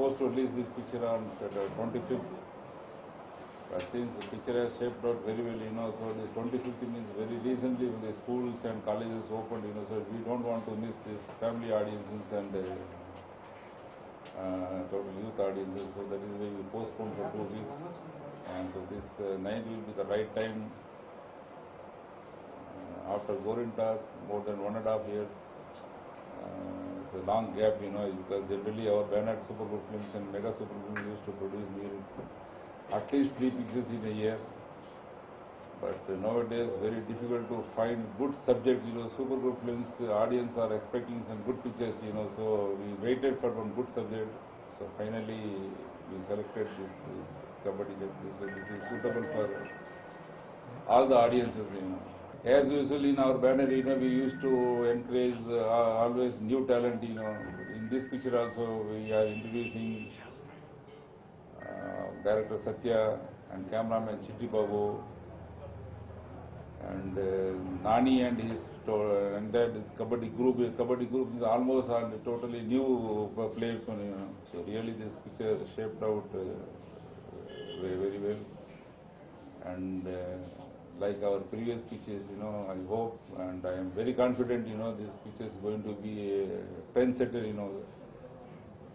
supposed to release this picture on 25th. But since the picture has shaped out very well, so this 25th means very recently when the schools and colleges opened, so we don't want to miss this family audiences and total youth audiences. So that is why we postponed for 2 weeks. And so this night will be the right time after Gorintas, more than 1.5 years. It's a long gap, because generally our Banner Super Good Films and Mega Super Films used to produce at least 3 pictures in a year. But nowadays, very difficult to find good subjects. Super Good Films, the audience are expecting some good pictures. So we waited for one good subject. So finally, we selected this Kabaddi. This is suitable for all the audiences. As usual in our banner, we used to encourage always new talent. In this picture also, we are introducing director Satya and cameraman Chitti Babu and Nani and his entire Kabaddi group. Kabaddi group is almost totally new players. So really this picture shaped out very, very well. And like our previous pictures, I hope and I am very confident, this picture is going to be a trendsetter,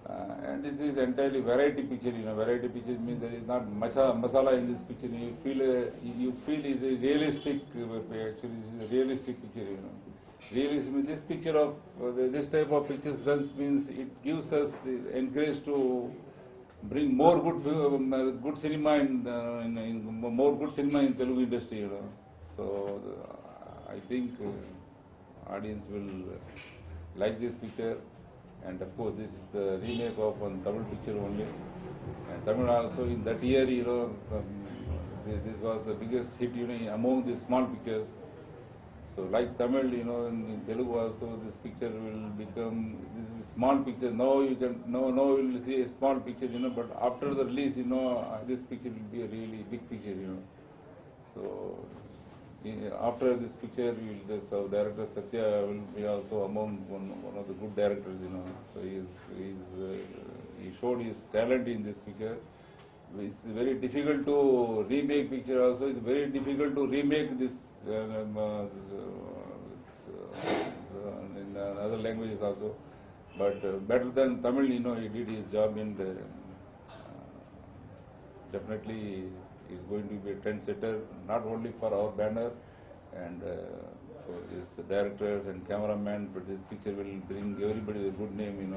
and this is entirely variety picture. Variety pictures means there is not much masala in this picture. You feel it's a realistic. Actually, this is a realistic picture. Realism. This picture of this type of pictures means it gives us encourage to bring more good cinema in more good cinema in Telugu industry. So I think audience will like this picture. And of course, this is the remake of one Tamil picture only. And Tamil also in that year, this was the biggest hit, among the small pictures. So like Tamil, in Telugu also, this picture will become, this is small picture. Now you will see a small picture, but after the release, this picture will be a really big picture, So after this picture, our director Satya will be also among one of the good directors, So he showed his talent in this picture. It's very difficult to remake picture also. It's very difficult to remake this in other languages also. But better than Tamil, he did his job and definitely is going to be a trendsetter, not only for our banner and for his directors and cameramen, but this picture will bring everybody a good name,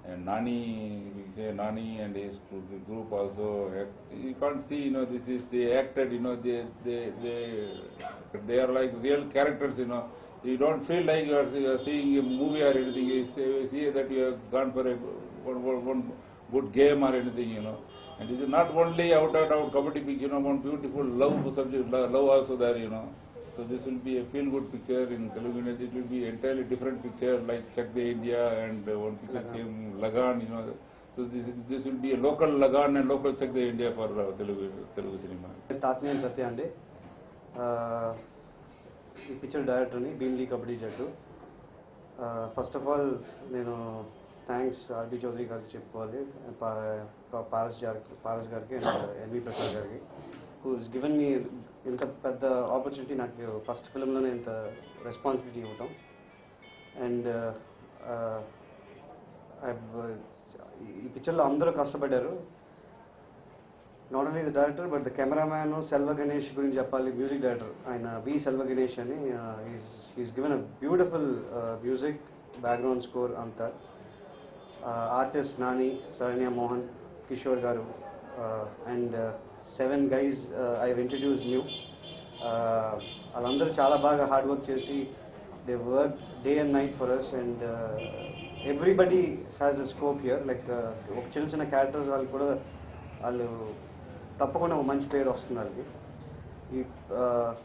And Nani, we say Nani and his group also, you can't see, this is, they acted, they are like real characters, You don't feel like you are seeing a movie or anything, you see that you have gone for one good game or anything, And it is not only out Kabaddi picture, one beautiful love subject, love also there, So this will be a feel-good picture in Telugu. It will be entirely different picture like Chak De India and one picture came Lagan, So this will be a local Lagan and local Chak De India for Telugu cinema. Tatnyan Satya andi. ఈ picture డైరెక్టర్ని భీమ్లీ కబడ్డీ జట్టు. First of all నేను thanks RB Chowdary గారికి చెప్పుకోవాలి, పారస్ గారికి and N V Prasad గారికి, who is given me ఇంత పెద్ద ఆపర్చునిటీ, నాకు ఫస్ట్ ఫిల్మ్లోనే ఇంత రెస్పాన్సిబిలిటీ ఇవ్వటం. అండ్ ఈ పిక్చర్లో అందరూ కష్టపడ్డారు. Not only the director but the cameraman Selva Ganesh గురించి చెప్పాలి. మ్యూజిక్ డైరెక్టర్ ఆయన వి సెల్వ గణేష్ అని, is given a beautiful music background score అంతా. Artist Nani, Saranya Mohan, Kishore garu and 7 guys I have introduce new. వాళ్ళందరూ చాలా బాగా హార్డ్ వర్క్ చేసి they work day and night for us. And everybody has a scope here. Like ఒక చిన్న చిన్న characters వాళ్ళు తప్పకుండా ఒక మంచి పేరు వస్తుంది వాళ్ళకి. ఈ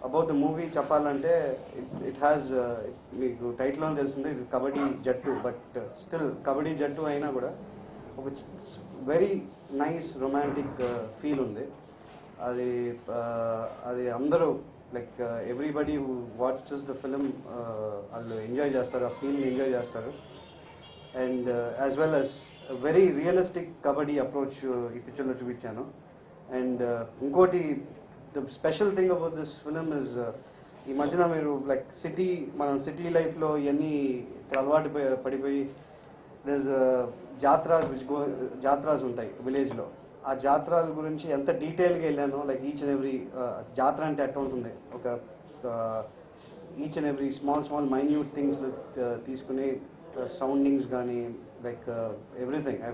అబౌట్ ద మూవీ చెప్పాలంటే ఇట్ హ్యాస్, మీకు టైటిల్లోనే తెలిసిందే, ఇది కబడ్డీ జట్టు. బట్ స్టిల్ కబడ్డీ జట్టు అయినా కూడా ఒక వెరీ నైస్ రొమాంటిక్ ఫీల్ ఉంది. అది అందరూ like everybody who watches the film వాళ్ళు ఎంజాయ్ చేస్తారు, ఆ ఫీల్ని ఎంజాయ్ చేస్తారు. And as well as very realistic kabaddi approach ఈ పిక్చర్లో చూపించాను. అండ్ ఇంకోటి the special thing about this film is ఈ మధ్యన మీరు లైక్ మనం సిటీ లైఫ్లో ఇవన్నీ అలవాటు పడిపోయి జాత్రాస్ ఉంటాయి విలేజ్లో. ఆ జాత్రాల గురించి ఎంత డీటెయిల్గా వెళ్ళానో, లైక్ ఈచ్ అండ్ ఎవ్రీ జాతర అంటే ఎట్లా ఉంటుంది, ఒక each and every small minute things తీసుకుని సౌండింగ్స్ కానీ like everything I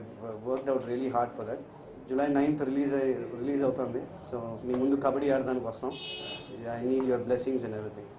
worked out really hard for that. July 9th release అవుతుంది. సో మీ ముందు కబడ్డీ ఆడడానికి వస్తాం. I need your blessings and everything.